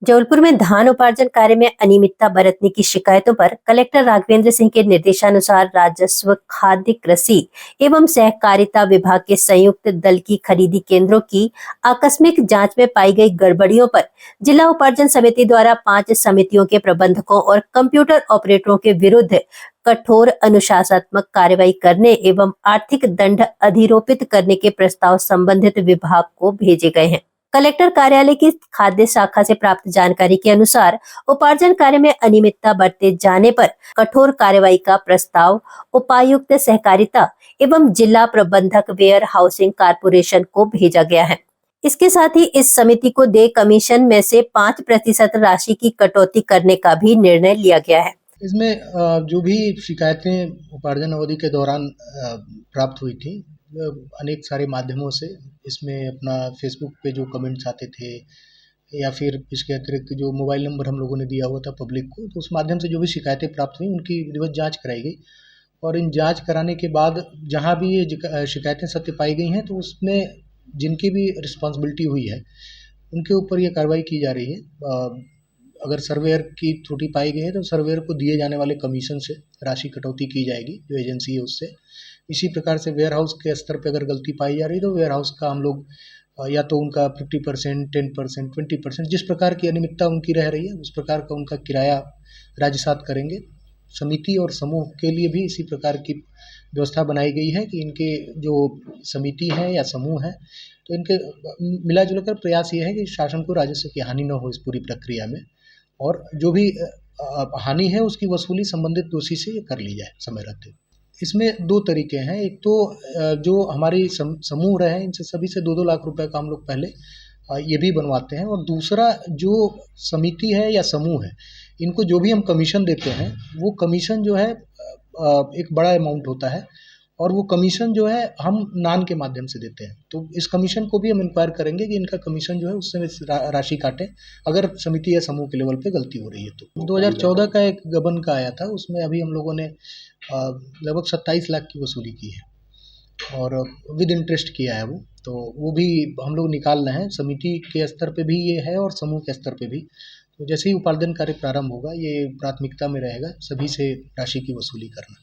जबलपुर में धान उपार्जन कार्य में अनियमितता बरतने की शिकायतों पर कलेक्टर राघवेंद्र सिंह के निर्देशानुसार राजस्व, खाद्य, कृषि एवं सहकारिता विभाग के संयुक्त दल की खरीदी केंद्रों की आकस्मिक जांच में पाई गई गड़बड़ियों पर जिला उपार्जन समिति द्वारा 5 समितियों के प्रबंधकों और कंप्यूटर ऑपरेटरों के विरुद्ध कठोर अनुशासनात्मक कार्रवाई करने एवं आर्थिक दंड अधिरोपित करने के प्रस्ताव संबंधित विभाग को भेजे गए हैं। कलेक्टर कार्यालय की खाद्य शाखा से प्राप्त जानकारी के अनुसार उपार्जन कार्य में अनियमितता बरते जाने पर कठोर कार्रवाई का प्रस्ताव उपायुक्त सहकारिता एवं जिला प्रबंधक वेयर हाउसिंग कारपोरेशन को भेजा गया है। इसके साथ ही इस समिति को देय कमीशन में से 5% राशि की कटौती करने का भी निर्णय लिया गया है। इसमें जो भी शिकायतें उपार्जन अवधि के दौरान प्राप्त हुई थी, अनेक सारे माध्यमों से, इसमें अपना फेसबुक पे जो कमेंट्स आते थे या फिर इसके अतिरिक्त जो मोबाइल नंबर हम लोगों ने दिया हुआ था पब्लिक को, तो उस माध्यम से जो भी शिकायतें प्राप्त हुई उनकी विधिवत जांच कराई गई। और इन जांच कराने के बाद जहां भी ये शिकायतें सत्य पाई गई हैं, तो उसमें जिनकी भी रिस्पॉन्सिबिलिटी हुई है उनके ऊपर ये कार्रवाई की जा रही है। अगर सर्वेयर की त्रुटि पाई गई है तो सर्वेयर को दिए जाने वाले कमीशन से राशि कटौती की जाएगी, जो एजेंसी है उससे। इसी प्रकार से वेयर हाउस के स्तर पे अगर गलती पाई जा रही है तो वेयर हाउस का हम लोग या तो उनका 50%, 10%, 20% जिस प्रकार की अनियमितता उनकी रह रही है उस प्रकार का उनका किराया राजसात करेंगे। समिति और समूह के लिए भी इसी प्रकार की व्यवस्था बनाई गई है कि इनके जो समिति है या समूह है, तो इनके मिला जुला कर प्रयास ये है कि शासन को राजस्व की हानि न हो इस पूरी प्रक्रिया में, और जो भी हानि है उसकी वसूली संबंधित दोषी से कर ली जाए समय रहते। इसमें 2 तरीके हैं। एक तो जो हमारी समूह रहे इनसे सभी से 2-2 लाख रुपए का हम लोग पहले ये भी बनवाते हैं, और दूसरा जो समिति है या समूह है, इनको जो भी हम कमीशन देते हैं वो कमीशन जो है एक बड़ा अमाउंट होता है, और वो कमीशन जो है हम नान के माध्यम से देते हैं। तो इस कमीशन को भी हम इंक्वायर करेंगे कि इनका कमीशन जो है उससे राशि काटें अगर समिति या समूह के लेवल पे गलती हो रही है। तो 2014 का एक गबन का आया था, उसमें अभी हम लोगों ने लगभग 27 लाख की वसूली की है और विद इंटरेस्ट किया है वो। तो वो भी हम लोग निकाल रहे हैं, समिति के स्तर पे भी ये है और समूह के स्तर पे भी। तो जैसे ही उपार्जन कार्य प्रारंभ होगा ये प्राथमिकता में रहेगा सभी से राशि की वसूली करना।